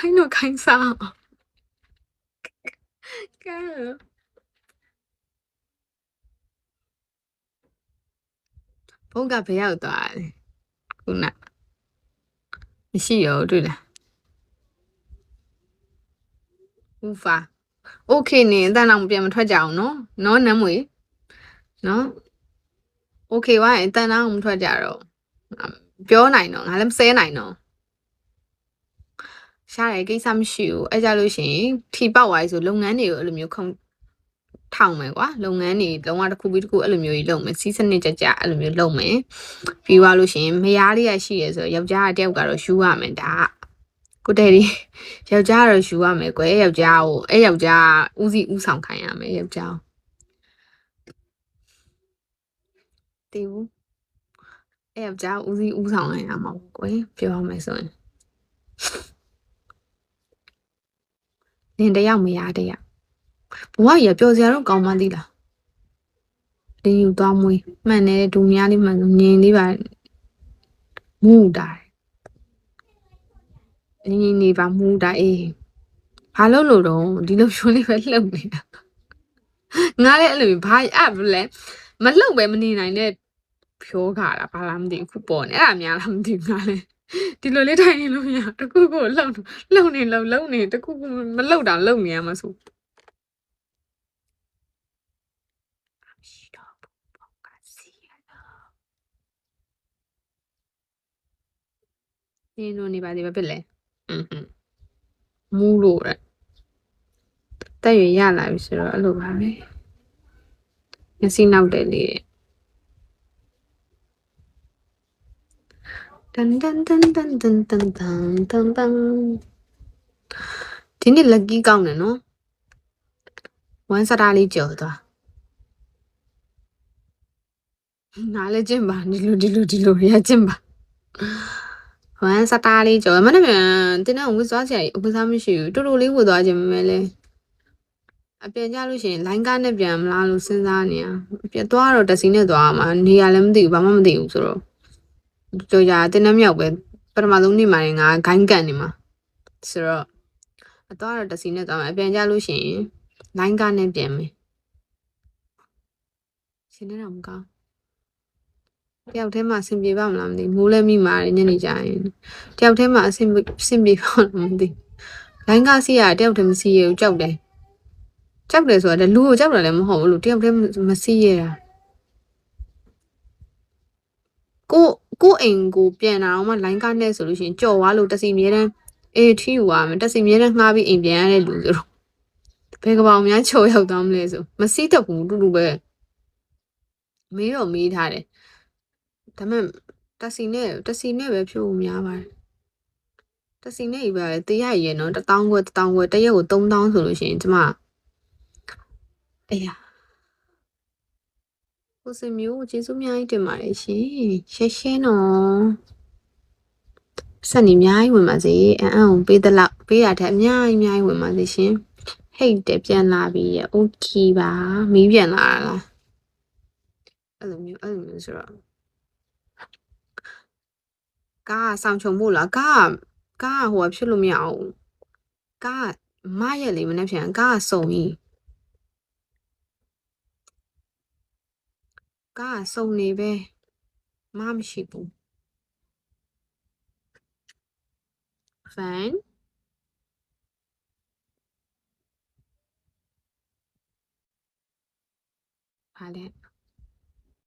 I know kind sound. Girl. Boga ဘယ်ရောက်သွားလဲခုနမရှိရောတွေ့လားဥဖာ Okay နေအတန်းအောင်ပြန်မထွက်ကြအောင်နော်နမ်းမွေနော် Okay ဝိုင်းအတန်းအောင်မထွက်ကြတော့ပြောနိုင်တော့ငါလည်းမဆဲနိုင်တော့ရှားတယ်ကိစ္စမရှိဘူးအဲ့ကြလို့ရှိရင်ထီပေါက်သွားပြီဆိုလုပ်ငန်းတွေကိုအဲ့လိုမျိုးခုံထောင်မယ်ကွာလုပ်ငန်းတွေလုံးဝတစ်ခုပြီးတစ်ခုအဲ့လိုမျိုးကြီးလုပ်မယ်စီးစနစ်ကြကြအဲ့လိုမျိုးလုပ်မယ်ပြီးသွားလို့ရှိရင်မယားလေးရရှိရဆိုယောက်ျားတယောက်ကတော့ယူရမယ်ဒါကိုတဲ့ဒီယောက်ျားကတော့ယူရမယ်ကွယ်ယောက်ျားကိုအဲ့ယောက်ျားဦးစီးဦးဆောင်ခိုင်းရမယ်ယောက်ျားတီးဘူးအဲ့ယောက်ျားဦးစီးဦးဆောင်ခိုင်းရမှာကွယ်ပြောရမယ်ဆိုရင်နင်တယောက်မယားတယောက်ဘဝကြီးပျော်စရာတော့ကောင်းမှသိလားလင်းယူသွားမွေးမှန်တယ်ဒူများလေးမှန်ငင်လေးပါမူတာငင်နေပါမူတာအေးဘာလို့လို့တော့ဒီလိုဖြိုးလေးပဲလှုပ်နေတာငါလည်းအဲ့လိုဘာအဲ့လဲမလှုပ်ပဲမနေနိုင်တဲ့ဖြိုးခါတာဘာလားမသိဘူးခုပေါ်နေအဲ့ဒါများလားမသိဘူးငါလည်းဒီလိုလေးထိုင်နေလို့မရတခုခုလှုပ်နေတခုခုမလှုပ်တာလှုပ်နေရမှာဆိုနေလို့နေပါသေးဘာဖြစ်လဲမူးလို့တဲ့တက်ရရလာပြီဆိုတော့အဲ့လိုပါပဲမျက်စိနောက်တယ်လေတန်တန်တန်တန်တန်တန်တန်တန်တန်ဒီနေ့ lucky ကောင်းတယ်နော်ဝမ်းစတားလေးကြော်သွားနားလည်းကျင့်ပါဒီလိုရကျင့်ပါဝမ်းစတားလေးကြော်မနေ့ကတင်းနဲ့ဝတ်သွားချင်ဝတ်စားမရှိဘူးတူတူလေးဝတ်သွားခြင်းပဲလေအပြန်ကြလို့ရှိရင်လိုင်းကားနဲ့ပြန်မလားလို့စဉ်းစားနေရပြန်သွားတော့တစီနဲ့သွားမှာနေရလည်းမသိဘူးဘာမှမသိဘူးဆိုတော့ကြော်ကြတင်းနဲ့မြောက်ပဲပထမဆုံးနေ့မှာငါဂိုင်းကန်နေမှာဆိုတော့အသွားတော့တစီနဲ့သွားမှာအပြန်ကြလို့ရှိရင်လိုင်းကားနဲ့ပြန်မယ်ရှင်းနေတော့မကောင်းတယောက်တည်းမှာအဆင်ပြေပါမလားမသိမိုးလည်းမိမာတယ်ညနေကျရင်တယောက်တည်းမှာအဆင်ပြေပါမလားမသိလိုင်းကားစီးရတယောက်တည်းမစီးရဘူးကြောက်တယ်ဆိုတာလည်းလူကိုကြောက်တယ်လည်းမဟုတ်ဘူးလို့တယောက်တည်းမစီးရတာကိုအိမ်ကိုပြန်လာအောင်မှလိုင်းကားနဲ့ဆိုလို့ရှိရင်ကြော်သွားလို့တစီမြဲတမ်းအေးထီယူသွားမယ်တစီမြဲတမ်းငှားပြီးအိမ်ပြန်ရတဲ့လူဆိုတော့ဘယ်ကပောင်များချော်ရောက်သွားမလဲဆိုမစီးတတ်ဘူးတူတူပဲမေးတော့မေးထားတယ်ဒါပေမဲ့တစီနဲ့ပဲဖြိုးများပါတယ်တစီနဲ့ကြီးပဲတရားရည်နော်1000ခွဲတရက်ကို3000ဆိုလို့ရှိရင်ကျမအေးရကိုစင်မျိုးကျေးဇူးအများကြီးတင်ပါတယ်ရှင်ရှဲနော်ဆက်နေအများကြီးဝင်ပါစေအန်ကိုပေးသလောက်ပေးရတဲ့အများကြီးဝင်ပါစေရှင်ဟိတ်တယ်ပြန်လာပြီโอเคပါမီးပြန်လာလားအဲ့လိုမျိုးဆိုတော့ကားဆောင်ချုံဖို့လားကားဟိုဖြစ်လို့မရအောင်ကားမရက်လေးမနေ့ပြန်ကားစုံကြီးကားစုံနေပဲမမရှိဘူး fan ဟာလေ